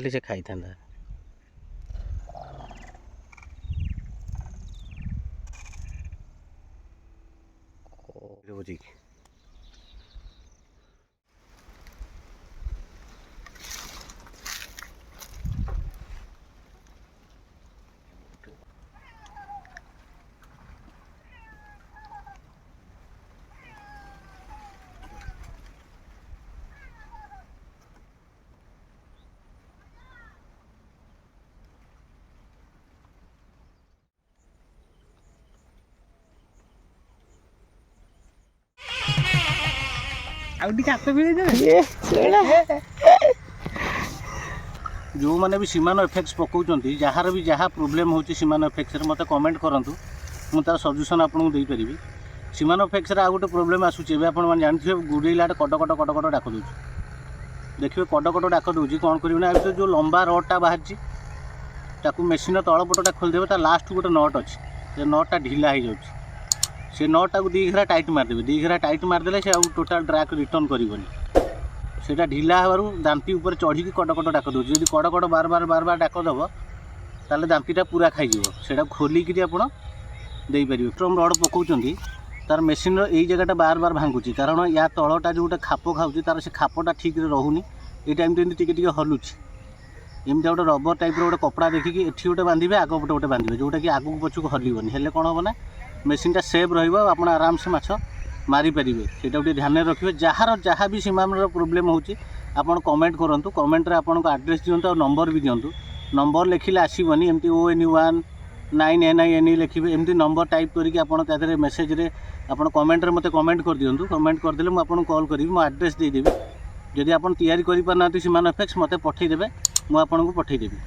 से खाई था रोजी जो मैंने भी सीमानो एफेक्ट्स पकाउछंती जार भी जहाँ प्रोब्लेम होची सीमानो एफेक्ट्स मते कमेंट करंतु मु तार सॉल्यूशन आपन दे परिबी। सीमानो एफेक्ट्स आ गोटे प्रोब्लेम आसुची एबे आपन मान जानथिबे गुडीलाट कट डाक दोची देखिए कट डाक दोची कोन करिवे ना जो लंबा रडटा बाहरची ताकू मेसिन तळ पटटा खोल देबे ता लास्ट गोटे नट अछि से नटटा ढिला हो जाउची से नटा को दी घेरा टाइट मारदेवे दी घेरा टाइट मारदेले से टोटाल ड्राक रिटर्न करबनी सेटा ढिला हबारु दांती ऊपर चढ़ी कट डाक दोची जदि कट बार बार डाक दब ताले दांतीटा पूरा खाइजिवो सेटा खोलिकी आपण दे परिबे। ट्रम रड पकाउचंती तार मेसिन एई जगहटा बार बार भांगुची कारण या तळटा जोटा खाप खाउची तार से खापटा ठीक रे रहुनी ए टाइम टे टिके टिके हलुची एमती गोटे रबर टाइप गोटे कपड़ा देखिकी एठी गोटे बांधिबे आग पटे गोटे बांधिबे जोटा कि आगु पछुक हलिबनी हेले कोन होबो ना मेसिनटा सेफ रहिबो आपण आराम से माछ मारी परिबे सेटा गोटे ध्यान रखिबे। जार जहाँ भी सीमार प्रोब्लेम होची आपण कमेंट करंतु कमेंट रे आपण को एड्रेस दियंतु और नंबर भी दियंतु नंबर लिखिले आसीबनी एमती ON1 9NINE लिखिबे एमती नंबर टाइप करिकि आपण तादरे मेसेज रे आपण कमेंट रे मते कमेंट कर दियंतु कमेंट कर देले मु आपण कॉल करिवि मो एड्रेस दे देबी जदि आपण तयारी करि पारनाती सीमानो एफेक्ट्स मते पठै देबे मु आपण को पठै देबी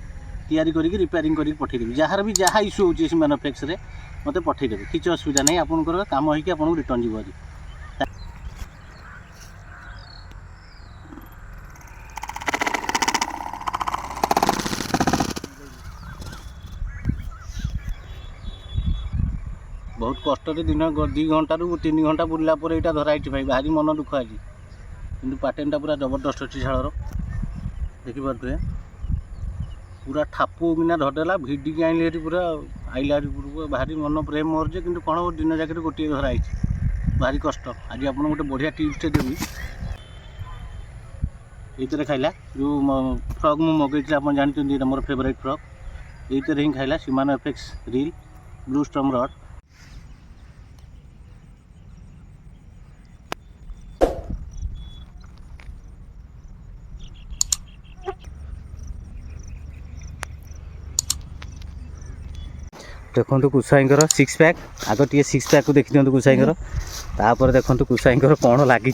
तयारी करिकि रिपेयरिंग करिकि पठै देबी। जार भी जहाँ इश्यू होची सीमानो एफेक्ट्स रे मते पठै देबे किछ असुविधा नै आपनकर काम होई कि आपन रिटर्न जीव आज बहुत कष्ट दिन 2 घंटा रु 3 घंटा बुलला पर यहाँ धराई भाई भारी मन दुख आज कि पैटर्नटा पूरा जबरदस्त अच्छी झाड़र देखिपे पूरा ठापू बिना धरदेला भिडिकी आइली पूरा आइला भारी मन प्रेम मोर जे कि कौन दिन जाके गोटे धराई भारी कष्ट आज आप गोटे बढ़िया टिप्स देवी ये खाइला जो फ्रॉग मु मगई आप जानते मोर फेवरेट फ्रॉग ये हिं खाइला सीमानो एफेक्ट्स रील ब्लू स्टॉर्म रड देखो कुसाईर 6 पैक आग टे 6 पैक को देखी दिखाँ कुसाईर तापर देखो कुसाईर कौन लगी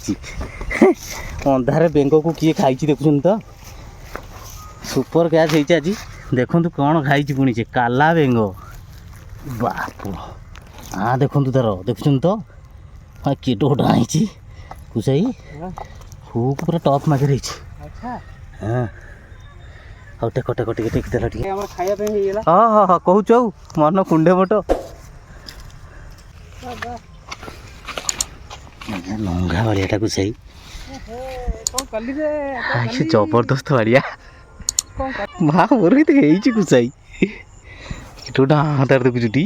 अंधारे बेंग को किए खाई देखुन तो सुपर कैच होती आज देखो कौन खाई पुणी से काला बेंग बाप हाँ देखो तार देखुन तो हाँ केट गोटा आई कुसाई हुक पूरा टप मागे रही हाँ हाँ टेक टेक टे टेक देला टे हाँ हाँ हाँ कहूँ चौ मन कुंडे मोट लंगा बाड़ियाटा कुसाई जबरदस्त बाड़िया माँ मोर तो कुसाई केटा हाथ देखुच टी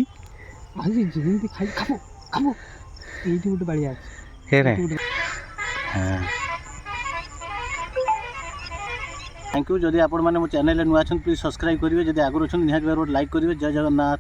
हाँ थैंक यू जदि आपण मैंने मो चैनल नुआ प्लीज सब्सक्राइब करेंगे जब आगुरी अच्छा निहाती भाव लाइक करेंगे। जय जगन्नाथ।